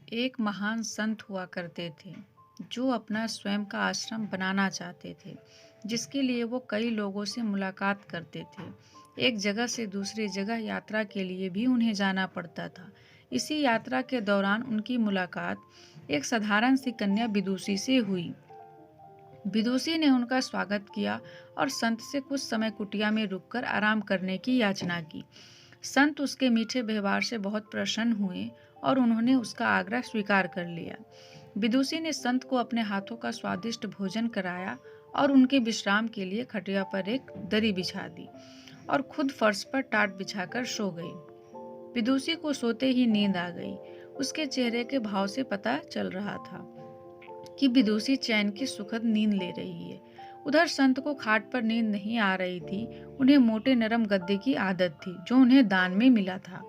एक महान संत हुआ करते थे जो अपना स्वयं का आश्रम बनाना चाहते थे, जिसके लिए वो कई लोगों से मुलाकात करते थे। एक जगह से दूसरी जगह यात्रा के लिए भी उन्हें जाना पड़ता था। इसी यात्रा के दौरान उनकी मुलाकात एक साधारण सी कन्या विदुषी से हुई। विदुषी ने उनका स्वागत किया और संत से कुछ समय कुटिया में रुककर आराम करने की याचना की। संत उसके मीठे व्यवहार से बहुत प्रसन्न हुए और उन्होंने उसका आग्रह स्वीकार कर लिया। विदुषी ने संत को अपने हाथों का स्वादिष्ट भोजन कराया और उनके विश्राम के लिए खटिया पर एक दरी बिछा दी और खुद फर्श पर टाट बिछाकर सो गई। विदुषी को सोते ही नींद आ गई। उसके चेहरे के भाव से पता चल रहा था कि विदुषी चैन की सुखद नींद ले रही है। उधर संत को खाट पर नींद नहीं आ रही थी। उन्हें मोटे नरम गद्दे की आदत थी जो उन्हें दान में मिला था।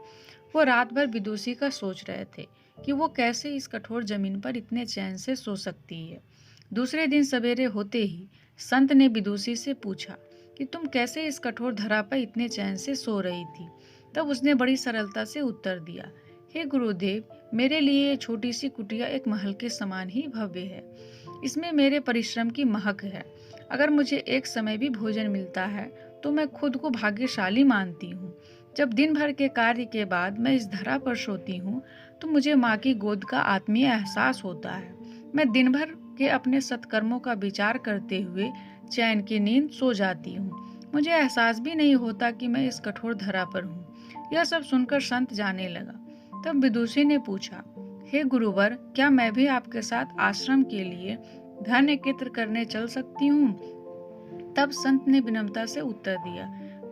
वो रात भर विदुषी का सोच रहे थे कि वो कैसे इस कठोर जमीन पर इतने चैन से सो सकती है। दूसरे दिन सवेरे होते ही संत ने विदुषी से पूछा कि तुम कैसे इस कठोर धरा पर इतने चैन से सो रही थी। तब उसने बड़ी सरलता से उत्तर दिया, हे गुरुदेव, मेरे लिए ये छोटी सी कुटिया एक महल के समान ही भव्य है। इसमें मेरे परिश्रम की महक है। अगर मुझे एक समय भी भोजन मिलता है तो मैं खुद को भाग्यशाली मानती हूँ। जब दिन भर के कार्य के बाद मैं इस धरा पर सोती हूँ तो मुझे माँ की गोद का आत्मीय एहसास होता है। मैं दिन भर के अपने सत्कर्मों का विचार करते हुए चैन की नींद सो जाती हूँ। मुझे एहसास भी नहीं होता कि मैं इस कठोर धरा पर हूँ। यह सब सुनकर संत जाने लगा। तब विदुषी ने पूछा, हे गुरुवर, क्या मैं भी आपके साथ आश्रम के लिए धन एकत्र करने चल सकती हूँ? तब संत ने विनम्रता से उत्तर दिया,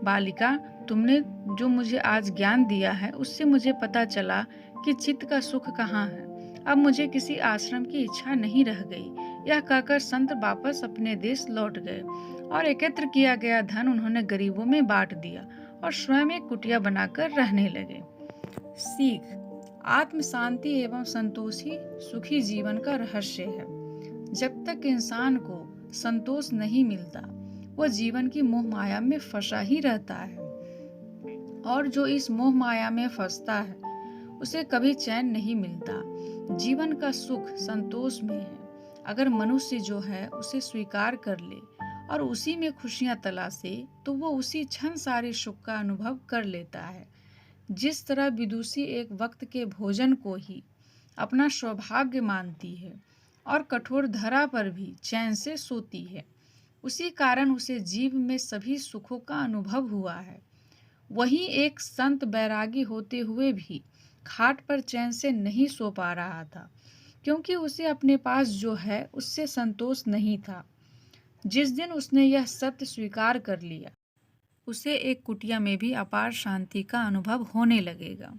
बालिका, तुमने जो मुझे आज ज्ञान दिया है उससे मुझे पता चला कि चित्त का सुख कहाँ है। अब मुझे किसी आश्रम की इच्छा नहीं रह गई। यह कहकर संत वापस अपने देश लौट गए और एकत्र किया गया धन उन्होंने गरीबों में बांट दिया और स्वयं एक कुटिया बनाकर रहने लगे। सीख, आत्म शांति एवं संतोष ही सुखी जीवन का रहस्य है। जब तक इंसान को संतोष नहीं मिलता वह जीवन की मोह माया में फंसा ही रहता है, और जो इस मोह माया में फंसता है उसे कभी चैन नहीं मिलता। जीवन का सुख संतोष में है। अगर मनुष्य जो है उसे स्वीकार कर ले और उसी में खुशियां तलाशे तो वो उसी क्षण सारे सुख का अनुभव कर लेता है। जिस तरह विदुषी एक वक्त के भोजन को ही अपना सौभाग्य मानती है और कठोर धरा पर भी चैन से सोती है, उसी कारण उसे जीव में सभी सुखों का अनुभव हुआ है। वहीं एक संत बैरागी होते हुए भी खाट पर चैन से नहीं सो पा रहा था, क्योंकि उसे अपने पास जो है उससे संतोष नहीं था। जिस दिन उसने यह सत्य स्वीकार कर लिया, उसे एक कुटिया में भी अपार शांति का अनुभव होने लगेगा।